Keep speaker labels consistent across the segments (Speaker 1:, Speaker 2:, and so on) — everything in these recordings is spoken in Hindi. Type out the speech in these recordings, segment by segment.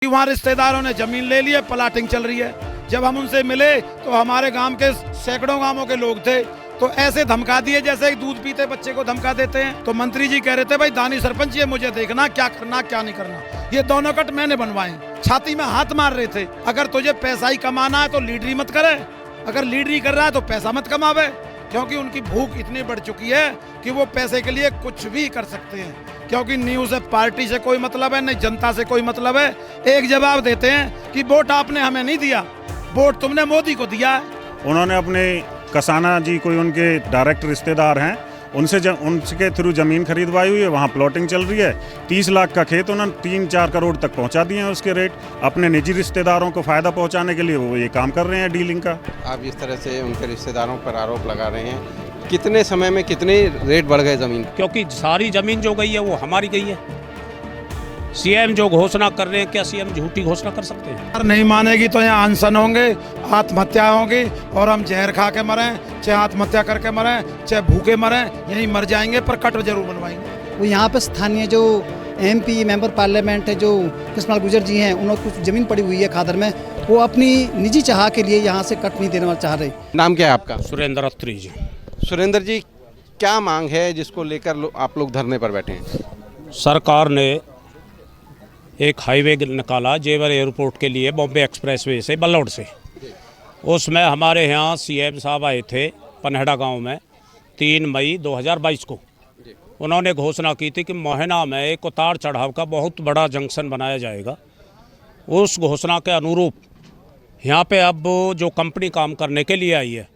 Speaker 1: वहाँ रिश्तेदारों ने जमीन ले ली है, प्लाटिंग चल रही है। जब हम उनसे मिले तो हमारे गांव के सैकड़ों गांवों के लोग थे, तो ऐसे धमका दिए जैसे एक दूध पीते बच्चे को धमका देते हैं। तो मंत्री जी कह रहे थे भाई दानी सरपंच ये मुझे देखना क्या करना क्या नहीं करना। ये दोनों कट मैंने बनवाए, छाती में हाथ मार रहे थे। अगर तुझे पैसा ही कमाना है तो लीडरी मत करे, अगर लीडरी कर रहा है तो पैसा मत कमावे, क्योंकि उनकी भूख इतनी बढ़ चुकी है कि वो पैसे के लिए कुछ भी कर सकते हैं। क्योंकि न्यूज़ है, पार्टी से कोई मतलब है नहीं, जनता से कोई मतलब है। एक जवाब देते हैं कि वोट आपने हमें नहीं दिया, वोट तुमने मोदी को दिया है।
Speaker 2: उन्होंने अपने कसाना जी कोई उनके डायरेक्ट रिश्तेदार हैं, उनके थ्रू ज़मीन खरीदवाई हुई है, वहाँ प्लॉटिंग चल रही है। 30 लाख का खेत उन्होंने 3-4 करोड़ तक पहुँचा दिए हैं उसके रेट। अपने निजी रिश्तेदारों को फ़ायदा पहुँचाने के लिए वो ये काम कर रहे हैं डीलिंग का।
Speaker 3: आप इस तरह से उनके रिश्तेदारों पर आरोप लगा रहे हैं, कितने समय में कितने रेट बढ़ गए ज़मीन?
Speaker 4: क्योंकि सारी ज़मीन जो गई है वो हमारी गई है। सीएम जो घोषणा कर रहे हैं, क्या सीएम झूठी घोषणा कर सकते हैं?
Speaker 1: अगर नहीं मानेगी तो यहाँ अनशन होंगे, आत्महत्या होंगी, और हम जहर खा के मरें, चाहे आत्महत्या करके मरें, चाहे भूखे मरें, यहीं मर जाएंगे, पर कट जरूर बनवाएंगे।
Speaker 5: वो यहाँ पे स्थानीय जो एमपी मेंबर पार्लियामेंट है जो कृष्णपाल गुर्जर जी हैं, उन्होंने कुछ ज़मीन पड़ी हुई है खादर में, वो अपनी निजी चाह के लिए यहाँ से कट नहीं देना चाह रहे।
Speaker 3: नाम क्या है आपका?
Speaker 4: सुरेंद्र अत्री जी।
Speaker 3: सुरेंद्र जी, क्या मांग है जिसको लेकर आप लोग धरने पर बैठे हैं?
Speaker 4: सरकार ने एक हाईवे निकाला जेवर एयरपोर्ट के लिए, बॉम्बे एक्सप्रेसवे से बल्लौड़ से। उसमें हमारे यहाँ सीएम साहब आए थे पनहेड़ा गांव में 3 मई 2022 को। उन्होंने घोषणा की थी कि मोहना में एक उतार चढ़ाव का बहुत बड़ा जंक्शन बनाया जाएगा। उस घोषणा के अनुरूप यहाँ पे अब जो कंपनी काम करने के लिए आई है,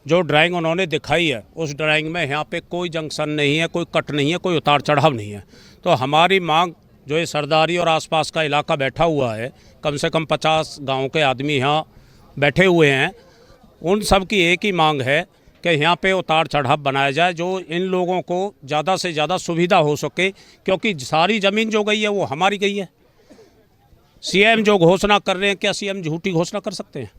Speaker 4: जो ड्राइंग उन्होंने दिखाई है, उस ड्राइंग में यहाँ पे कोई जंक्शन नहीं है, कोई कट नहीं है, कोई उतार चढ़ाव नहीं है। तो हमारी मांग, जो ये सरदारी और आसपास का इलाका बैठा हुआ है, कम से कम 50 गांव के आदमी यहाँ बैठे हुए हैं, उन सब की एक ही मांग है कि यहाँ पे उतार चढ़ाव बनाया जाए, जो इन लोगों को ज़्यादा से ज़्यादा सुविधा हो सके। क्योंकि सारी ज़मीन जो गई है वो हमारी गई है। सीएम जो घोषणा कर रहे हैं, क्या सीएम झूठी घोषणा कर सकते हैं?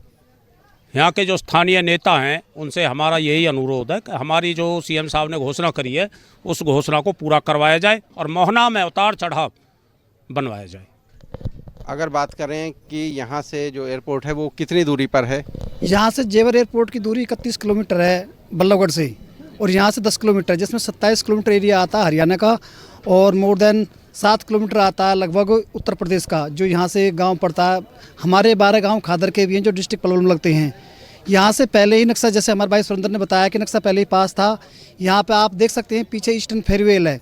Speaker 4: यहाँ के जो स्थानीय नेता हैं उनसे हमारा यही अनुरोध है कि हमारी जो सीएम साहब ने घोषणा करी है, उस घोषणा को पूरा करवाया जाए और मोहना में उतार चढ़ाव बनवाया जाए।
Speaker 3: अगर बात करें कि यहाँ से जो एयरपोर्ट है वो कितनी दूरी पर है?
Speaker 5: यहाँ से जेवर एयरपोर्ट की दूरी 31 किलोमीटर है बल्लभगढ़ से, और यहाँ से 10 किलोमीटर, जिसमें 27 किलोमीटर एरिया आता है हरियाणा का, और मोर देन 7 किलोमीटर आता है लगभग उत्तर प्रदेश का, जो यहाँ से गांव पड़ता है। हमारे 12 गांव खादर के भी हैं जो डिस्ट्रिक्ट पलवल में लगते हैं। यहाँ से पहले ही नक्शा, जैसे हमारे भाई सुरेंद्र ने बताया कि नक्शा पहले ही पास था। यहाँ पे आप देख सकते हैं पीछे ईस्टर्न फेयरवेल है,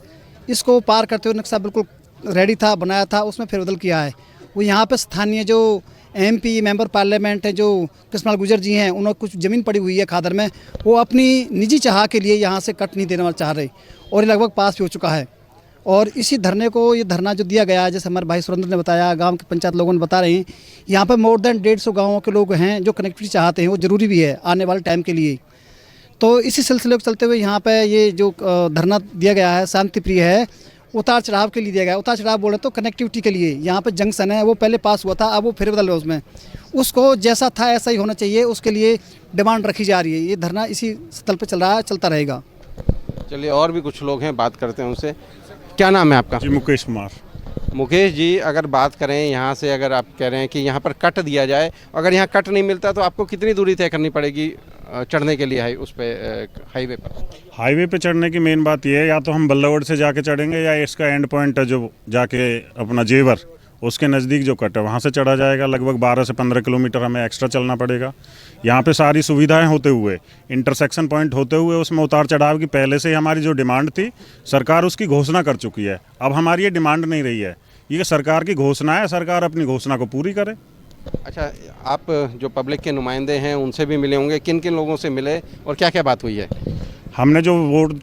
Speaker 5: इसको पार करते हुए नक्शा बिल्कुल रेडी था, बनाया था, उसमें फेरबदल किया है। वो यहाँ पे स्थानीय जो एमपी मेंबर पार्लियामेंट है जो कृष्णपाल गुर्जर जी हैं, उन्होंने कुछ ज़मीन पड़ी हुई है खादर में, वो अपनी निजी चाह के लिए यहाँ से कट नहीं देना चाह रहे, और ये लगभग पास भी हो चुका है। और इसी धरने को, ये धरना जो दिया गया है, जैसे हमारे भाई सुरेंद्र ने बताया, गांव के पंचायत लोगों ने बता रहे हैं, यहाँ पर मोर देन 150 गाँवों के लोग हैं जो कनेक्टिविटी चाहते हैं, वो ज़रूरी भी है आने वाले टाइम के लिए। तो इसी सिलसिले को चलते हुए यहाँ पर ये जो धरना दिया गया है शांति प्रिय है, उतार चढ़ाव के लिए दिया गया। उतार चढ़ाव बोले तो कनेक्टिविटी के लिए। यहाँ पे जंक्शन है, वो पहले पास हुआ था, अब वो फेरबदल है उसमें, उसको जैसा था ऐसा ही होना चाहिए, उसके लिए डिमांड रखी जा रही है। ये धरना इसी स्थल पे चल रहा है, चलता रहेगा।
Speaker 3: चलिए, और भी कुछ लोग हैं, बात करते हैं उनसे। क्या नाम है आपका?
Speaker 2: जी, मुकेश कुमार।
Speaker 3: मुकेश जी, अगर बात करें यहाँ से, अगर आप कह रहे हैं कि यहाँ पर कट दिया जाए, अगर यहाँ कट नहीं मिलता तो आपको कितनी दूरी तय करनी पड़ेगी चढ़ने के लिए उस पे हाईवे पर?
Speaker 2: हाईवे पे चढ़ने की मेन बात यह है, या तो हम बल्लभगढ़ से जाके चढ़ेंगे, या इसका एंड पॉइंट है जो जाके अपना जेवर, उसके नज़दीक जो कट है वहाँ से चढ़ा जाएगा। लगभग 12 से 15 किलोमीटर हमें एक्स्ट्रा चलना पड़ेगा। यहाँ पे सारी सुविधाएं होते हुए, इंटरसेक्शन पॉइंट होते हुए, उसमें उतार चढ़ाव की पहले से ही हमारी जो डिमांड थी, सरकार उसकी घोषणा कर चुकी है। अब हमारी ये डिमांड नहीं रही है, ये सरकार की घोषणा है, सरकार अपनी घोषणा को पूरी करे।
Speaker 3: अच्छा, आप जो पब्लिक के नुमाइंदे हैं उनसे भी मिले होंगे, किन किन लोगों से मिले और क्या क्या बात हुई है?
Speaker 2: हमने जो वोट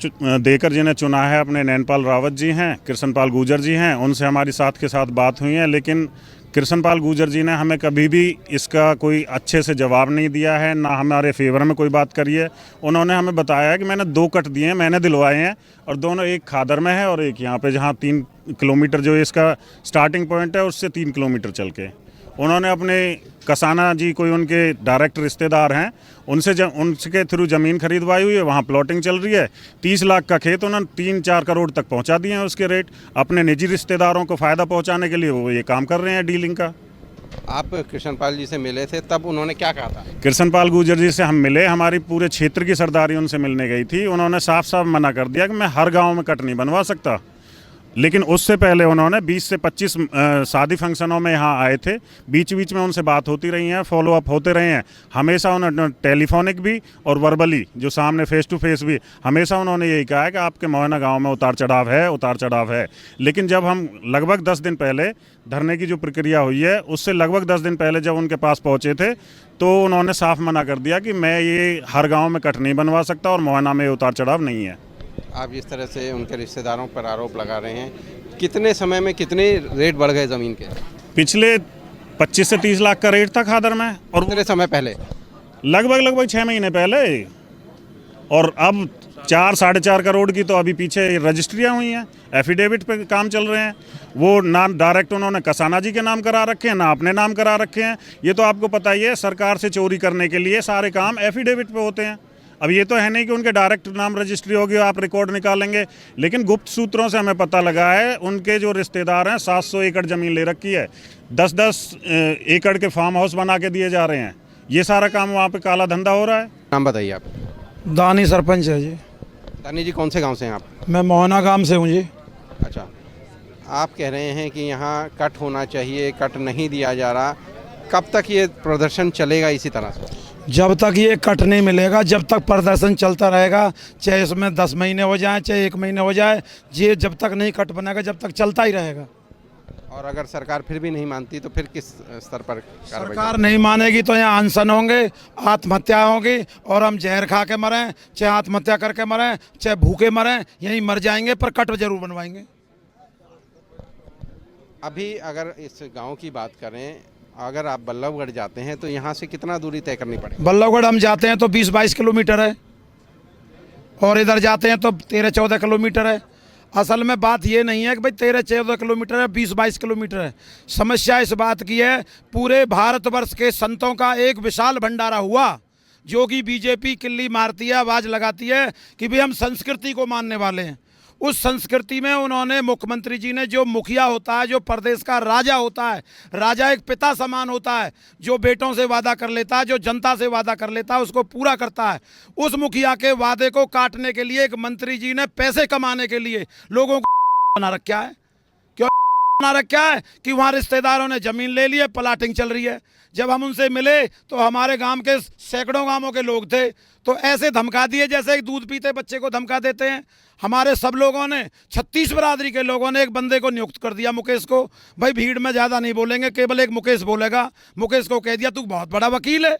Speaker 2: देकर जिन्हें चुना है, अपने नैनपाल रावत जी हैं, कृष्णपाल गुर्जर जी हैं, उनसे हमारी साथ के साथ बात हुई है। लेकिन कृष्णपाल गुर्जर जी ने हमें कभी भी इसका कोई अच्छे से जवाब नहीं दिया है, ना हमारे फेवर में कोई बात करी है। उन्होंने हमें बताया कि मैंने 2 कट दिए हैं, मैंने दिलवाए हैं, और दोनों, एक खादर में है और एक यहाँ पे जहाँ 3 किलोमीटर जो इसका स्टार्टिंग पॉइंट है उससे 3 किलोमीटर चल के। उन्होंने अपने कसाना जी कोई उनके डायरेक्ट रिश्तेदार हैं, उनके थ्रू ज़मीन खरीदवाई हुई है, वहाँ प्लॉटिंग चल रही है। 30 लाख का खेत उन्होंने 3-4 करोड़ तक पहुँचा दिए हैं उसके रेट। अपने निजी रिश्तेदारों को फ़ायदा पहुँचाने के लिए वो ये काम कर रहे हैं डीलिंग का।
Speaker 3: आप कृष्णपाल जी से मिले थे, तब उन्होंने क्या कहा था?
Speaker 2: कृष्णपाल गुर्जर जी से हम मिले, हमारी पूरे क्षेत्र की सरदारी उनसे मिलने गई थी। उन्होंने साफ साफ मना कर दिया कि मैं हर गांव में कट नहीं बनवा सकता। लेकिन उससे पहले उन्होंने 20 से 25 शादी फंक्शनों में यहाँ आए थे। बीच बीच में उनसे बात होती रही है, फॉलो अप होते रहे हैं। हमेशा उन्होंने टेलीफोनिक भी और वर्बली, जो सामने फेस टू फेस भी, हमेशा उन्होंने यही कहा है कि आपके मोहना गांव में उतार चढ़ाव है। लेकिन जब हम लगभग 10 दिन पहले धरने की जो प्रक्रिया हुई है, उससे लगभग 10 दिन पहले जब उनके पास पहुँचे थे, तो उन्होंने साफ मना कर दिया कि मैं ये हर गाँव में कट नहीं बनवा सकता और मोहना में उतार चढ़ाव नहीं है।
Speaker 3: आप जिस तरह से उनके रिश्तेदारों पर आरोप लगा रहे हैं, कितने समय में कितने रेट बढ़ गए ज़मीन के?
Speaker 2: पिछले 25 से 30 लाख का रेट था खादर में, और
Speaker 3: कितने समय पहले?
Speaker 2: लगभग 6 महीने पहले। और अब 4-4.5 करोड़ की तो अभी पीछे रजिस्ट्रियाँ हुई हैं, एफिडेविट पे काम चल रहे हैं। वो ना डायरेक्ट उन्होंने कसाना जी के नाम करा रखे हैं, ना अपने नाम करा रखे हैं। ये तो आपको पता ही है, सरकार से चोरी करने के लिए सारे काम एफिडेविट पे होते हैं। अब ये तो है नहीं कि उनके डायरेक्ट नाम रजिस्ट्री होगी, आप रिकॉर्ड निकालेंगे। लेकिन गुप्त सूत्रों से हमें पता लगा है, उनके जो रिश्तेदार हैं 700 एकड़ ज़मीन ले रखी है, 10-10 एकड़ के फार्म हाउस बना के दिए जा रहे हैं। ये सारा काम वहाँ पे काला धंधा हो रहा है।
Speaker 3: नाम बताइए आप।
Speaker 1: दानी सरपंच है जी।
Speaker 3: दानी जी, कौन से गांव से हैं आप?
Speaker 1: मैं मोहना गांव से हूँ जी।
Speaker 3: अच्छा, आप कह रहे हैं कि यहाँ कट होना चाहिए, कट नहीं दिया जा रहा। कब तक ये प्रदर्शन चलेगा इसी तरह से?
Speaker 1: जब तक ये कट नहीं मिलेगा, जब तक प्रदर्शन चलता रहेगा, चाहे इसमें 10 महीने हो जाए, चाहे 1 महीने हो जाए, ये जब तक नहीं कट बनेगा, जब तक चलता ही रहेगा।
Speaker 3: और अगर सरकार फिर भी नहीं मानती तो फिर किस स्तर पर कार्रवाई?
Speaker 1: सरकार नहीं मानेगी तो यहाँ अनशन होंगे, आत्महत्या होगी, और हम जहर खा के मरें, चाहे आत्महत्या करके मरें, चाहे भूखे मरें, यहीं मर जाएंगे, पर कट जरूर बनवाएंगे।
Speaker 3: अभी अगर इस गांव की बात करें, अगर आप बल्लभगढ़ जाते हैं तो यहाँ से कितना दूरी तय करनी पड़ेगी?
Speaker 1: बल्लभगढ़ हम जाते हैं तो 20-22 किलोमीटर है, और इधर जाते हैं तो 13-14 किलोमीटर है। असल में बात ये नहीं है कि भाई 13-14 किलोमीटर है, 20-22 किलोमीटर है। समस्या इस बात की है, पूरे भारतवर्ष के संतों का एक विशाल भंडारा हुआ, जो कि बीजेपी किल्ली मारती है, आवाज़ लगाती है कि भाई हम संस्कृति को मानने वाले हैं। उस संस्कृति में उन्होंने, मुख्यमंत्री जी ने, जो मुखिया होता है, जो प्रदेश का राजा होता है, राजा एक पिता समान होता है, जो बेटों से वादा कर लेता है, जो जनता से वादा कर लेता है, उसको पूरा करता है। उस मुखिया के वादे को काटने के लिए एक मंत्री जी ने पैसे कमाने के लिए लोगों को बना रखा है। क्यों बना रखा है? कि वहाँ रिश्तेदारों ने ज़मीन ले ली है, प्लाटिंग चल रही है। जब हम उनसे मिले तो हमारे गांव के सैकड़ों गांवों के लोग थे, तो ऐसे धमका दिए जैसे एक दूध पीते बच्चे को धमका देते हैं। हमारे सब लोगों ने, 36 बरादरी के लोगों ने एक बंदे को नियुक्त कर दिया, मुकेश को। भाई भीड़ में ज़्यादा नहीं बोलेंगे, केवल एक मुकेश बोलेगा। मुकेश को कह दिया तू बहुत बड़ा वकील है।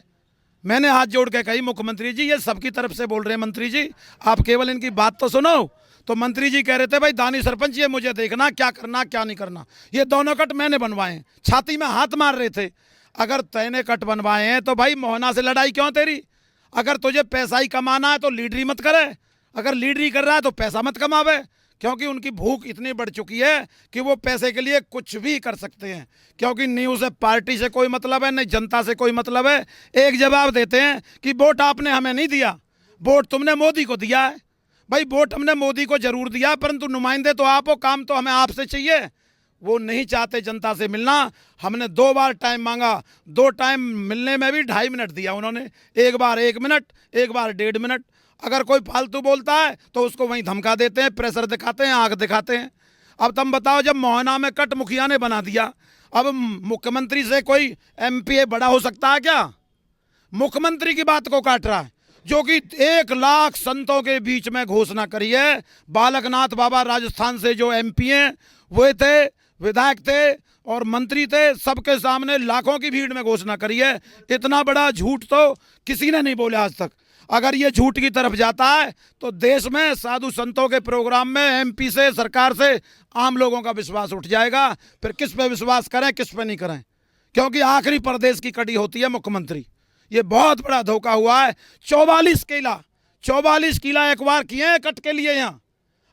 Speaker 1: मैंने हाथ जोड़ के कही, मुख्यमंत्री जी ये सबकी तरफ से बोल रहे हैं मंत्री जी, आप केवल इनकी बात तो सुनो। तो मंत्री जी कह रहे थे भाई दानी सरपंच, ये मुझे देखना क्या करना क्या नहीं करना। ये दोनों कट मैंने बनवाए। छाती में हाथ मार रहे थे, अगर तैने कट बनवाए हैं तो भाई मोहना से लड़ाई क्यों तेरी? अगर तुझे पैसा ही कमाना है तो लीडरी मत करे, अगर लीडरी कर रहा है तो पैसा मत कमावे। क्योंकि उनकी भूख इतनी बढ़ चुकी है कि वो पैसे के लिए कुछ भी कर सकते हैं। क्योंकि न्यूज़ से, पार्टी से कोई मतलब है नहीं, जनता से कोई मतलब है। एक जवाब देते हैं कि वोट आपने हमें नहीं दिया, वोट तुमने मोदी को दिया है। भाई वोट हमने मोदी को जरूर दिया, परंतु नुमाइंदे तो आप हो, काम तो हमें आपसे चाहिए। वो नहीं चाहते जनता से मिलना। हमने 2 बार टाइम मांगा, 2 टाइम मिलने में भी 2.5 मिनट दिया उन्होंने। एक बार 1 मिनट, एक बार 1.5 मिनट। अगर कोई फालतू बोलता है तो उसको वहीं धमका देते हैं, प्रेशर दिखाते हैं, आंख दिखाते हैं। अब तुम बताओ, जब मोहना में कट मुखिया ने बना दिया, अब मुख्यमंत्री से कोई MP बड़ा हो सकता है क्या? मुख्यमंत्री की बात को काट रहा है, जो कि 1 लाख संतों के बीच में घोषणा करी है। बालकनाथ बाबा राजस्थान से जो MP हैं, वो थे, विधायक थे और मंत्री थे, सबके सामने लाखों की भीड़ में घोषणा करी है। इतना बड़ा झूठ तो किसी ने नहीं बोला आज तक। अगर ये झूठ की तरफ जाता है तो देश में साधु संतों के प्रोग्राम में MP से, सरकार से आम लोगों का विश्वास उठ जाएगा। फिर किस पे विश्वास करें, किस पे नहीं करें? क्योंकि आखिरी प्रदेश की कड़ी होती है मुख्यमंत्री। ये बहुत बड़ा धोखा हुआ है। 44 किला एक बार किए हैं कट के लिए यहाँ।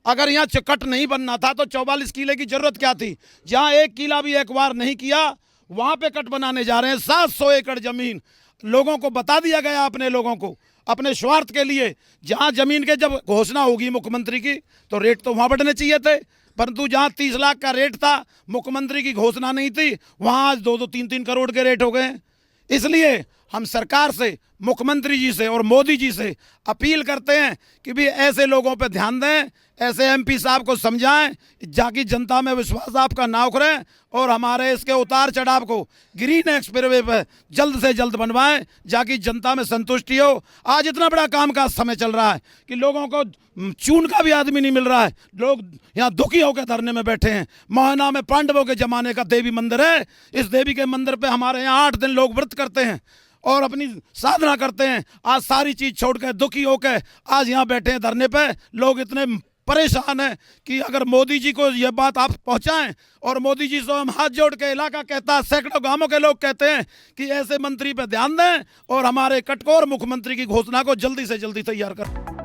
Speaker 1: अगर यहाँ कट नहीं बनना था तो 44 किले की जरूरत क्या थी? जहाँ 1 किला भी एक बार नहीं किया, वहाँ पे कट बनाने जा रहे हैं। 700 एकड़ जमीन लोगों को बता दिया गया, अपने लोगों को, अपने स्वार्थ के लिए। जहाँ जमीन के जब घोषणा होगी मुख्यमंत्री की तो रेट तो वहाँ बढ़ने चाहिए थे। परंतु जहाँ 30 लाख का रेट था, मुख्यमंत्री की घोषणा नहीं थी, वहाँ आज 2-2, 3-3 करोड़ के रेट हो गए। इसलिए हम सरकार से, मुख्यमंत्री जी से और मोदी जी से अपील करते हैं कि भी ऐसे लोगों पर ध्यान दें, ऐसे एमपी साहब को समझाएं, जाकि जनता में विश्वास आपका ना उखड़े और हमारे इसके उतार चढ़ाव को ग्रीन एक्सप्रेसवे पर जल्द से जल्द बनवाएं, जाकि जनता में संतुष्टि हो। आज इतना बड़ा काम का समय चल रहा है कि लोगों को चून का भी आदमी नहीं मिल रहा है, लोग यहाँ दुखी होकर धरने में बैठे हैं। मोहना में पांडवों के जमाने का देवी मंदिर है, इस देवी के मंदिर पे हमारे यहाँ 8 दिन लोग व्रत करते हैं और अपनी साधना करते हैं। आज सारी चीज छोड़कर दुखी होकर आज यहाँ बैठे हैं धरने पे। लोग इतने परेशान हैं कि अगर मोदी जी को यह बात आप पहुंचाएं, और मोदी जी से हम हाथ जोड़ के इलाका कहता है, सैकड़ों गांवों के लोग कहते हैं कि ऐसे मंत्री पे ध्यान दें और हमारे कटकोर मुख्यमंत्री की घोषणा को जल्दी से जल्दी तैयार करें।